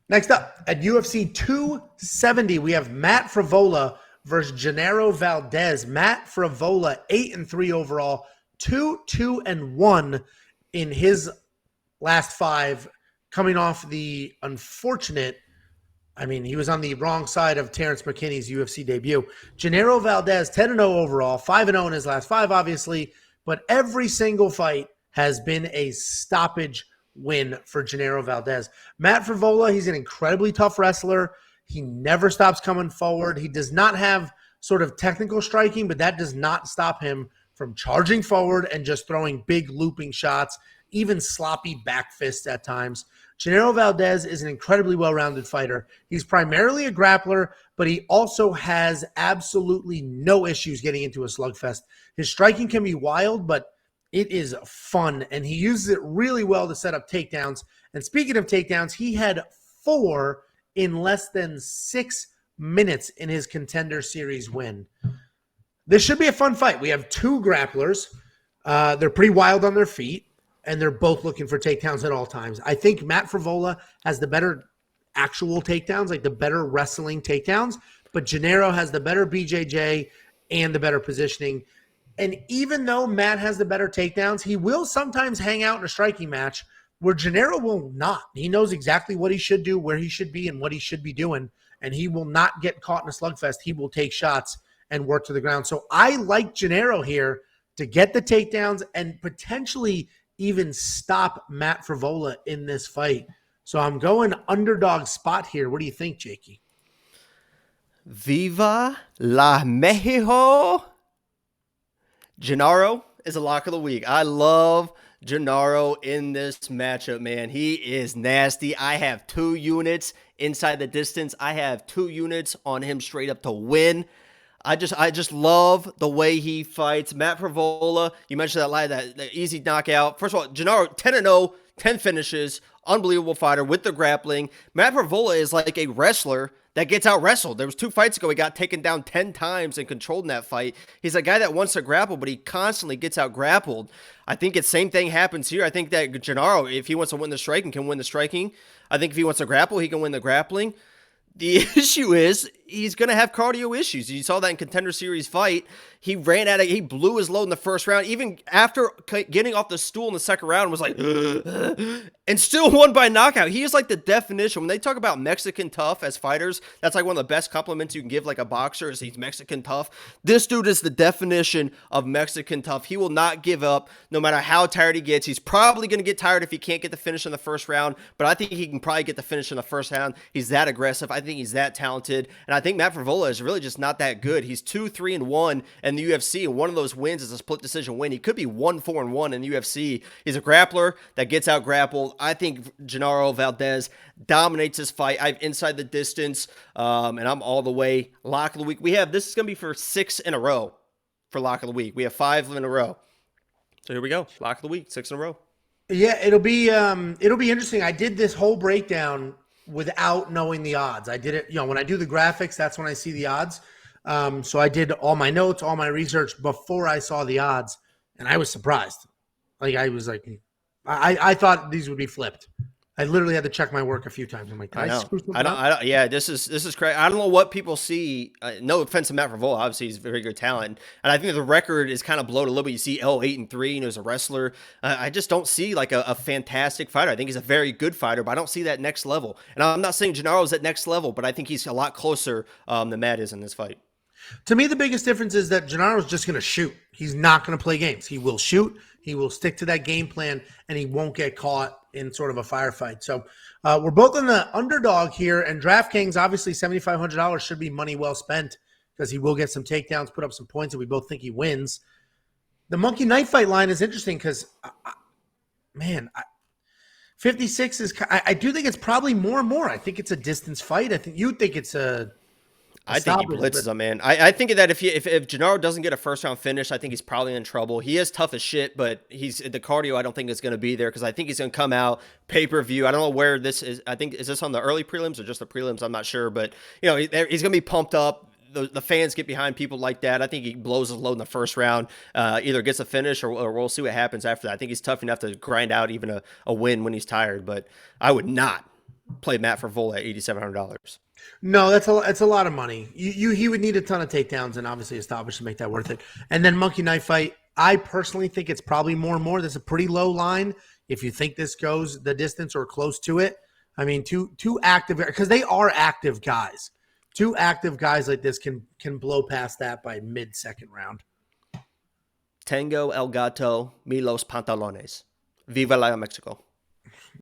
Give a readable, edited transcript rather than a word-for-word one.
Next up, at UFC 270, we have Matt Frevola versus Genaro Valdez. Matt Frevola, 8-3 overall, 2-2-1 in his last five, coming off the unfortunate. I mean, he was on the wrong side of Terrence McKinney's UFC debut. Genaro Valdez, 10-0 overall, 5-0 in his last five, obviously, but every single fight has been a stoppage win for Genaro Valdez. Matt Frevola, he's an incredibly tough wrestler. He never stops coming forward. He does not have sort of technical striking, but that does not stop him from charging forward and just throwing big looping shots, even sloppy back fists at times. Genaro Valdez is an incredibly well-rounded fighter. He's primarily a grappler, but he also has absolutely no issues getting into a slugfest. His striking can be wild, but it is fun, and he uses it really well to set up takedowns. And speaking of takedowns, he had 4 in less than 6 minutes in his Contender Series win. This should be a fun fight. We have 2 grapplers. They're pretty wild on their feet, and they're both looking for takedowns at all times. I think Matt Frevola has the better actual takedowns, like the better wrestling takedowns, but Genaro has the better BJJ and the better positioning. And even though Matt has the better takedowns, he will sometimes hang out in a striking match where Genaro will not. He knows exactly what he should do, where he should be, and what he should be doing, and he will not get caught in a slugfest. He will take shots and work to the ground. So I like Genaro here to get the takedowns and potentially even stop Matt Frevola in this fight. So I'm going underdog spot here. What do you think, Jakey? Viva la Mexico! Genaro is a lock of the week. I love Genaro in this matchup, man. He is nasty. I have 2 units inside the distance. I have 2 units on him straight up to win. I just love the way he fights. Matt Frevola, you mentioned that easy knockout. First of all, Genaro 10-0, 10 finishes, unbelievable fighter with the grappling. Matt Frevola is like a wrestler that gets out wrestled. There was 2 fights ago, he got taken down 10 times and controlled in that fight. He's a guy that wants to grapple, but he constantly gets out grappled. I think the same thing happens here. I think that Genaro, if he wants to win the striking, can win the striking. I think if he wants to grapple, he can win the grappling. The issue is he's going to have cardio issues. You saw that in Contender Series fight. He ran out of, he blew his load in the first round. Even after getting off the stool in the second round, was like, and still won by knockout. He is like the definition. When they talk about Mexican tough as fighters, that's like one of the best compliments you can give like a boxer is he's Mexican tough. This dude is the definition of Mexican tough. He will not give up no matter how tired he gets. He's probably going to get tired if he can't get the finish in the first round, but I think he can probably get the finish in the first round. He's that aggressive. I think he's that talented. And I think Matt Frevola is really just not that good. He's 2-3-1 in the UFC, and one of those wins is a split decision win. He could be 1-4-1 in the UFC. He's a grappler that gets out grappled. I think Genaro Valdez dominates this fight. I have inside the distance, and I'm all the way. Lock of the week. This is going to be for 6 in a row for lock of the week. We have 5 in a row. So here we go. Lock of the week, 6 in a row. Yeah, it'll be interesting. I did this whole breakdown without knowing the odds. I did it, when I do the graphics, that's when I see the odds. So I did all my notes, all my research before I saw the odds, and I was surprised. I thought these would be flipped. I literally had to check my work a few times. I'm like, I don't. Yeah, this is crazy. I don't know what people see. No offense to Matt Frevola, obviously he's a very good talent, and I think the record is kind of bloated a little bit. You see, 8-3, as a wrestler. I just don't see like a fantastic fighter. I think he's a very good fighter, but I don't see that next level. And I'm not saying Genaro's at next level, but I think he's a lot closer than Matt is in this fight. To me, the biggest difference is that Genaro's just going to shoot. He's not going to play games. He will shoot. He will stick to that game plan, and he won't get caught in sort of a firefight. So we're both on the underdog here, and DraftKings, obviously $7,500 should be money well spent because he will get some takedowns, put up some points, and we both think he wins. The Monkey Knife Fight line is interesting because, 56 is – I do think it's probably more and more. I think it's a distance fight. I think you think it's a – I think he blitzes him, man. I think that if Genaro doesn't get a first-round finish, I think he's probably in trouble. He is tough as shit, but the cardio I don't think is going to be there because I think he's going to come out pay-per-view. I don't know where this is. I think, is this on the early prelims or just the prelims? I'm not sure, but he's going to be pumped up. The fans get behind people like that. I think he blows his load in the first round, either gets a finish or we'll see what happens after that. I think he's tough enough to grind out even a win when he's tired, but I would not play Matt Frevola at $8,700. No, that's a lot of money. He would need a ton of takedowns and obviously establish to make that worth it. And then Monkey Knife Fight, I personally think it's probably more and more. There's a pretty low line if you think this goes the distance or close to it. I mean, two active, because they are active guys. Two active guys like this can blow past that by mid-second round. Tango El Gato, Milos Pantalones. Viva la Mexico.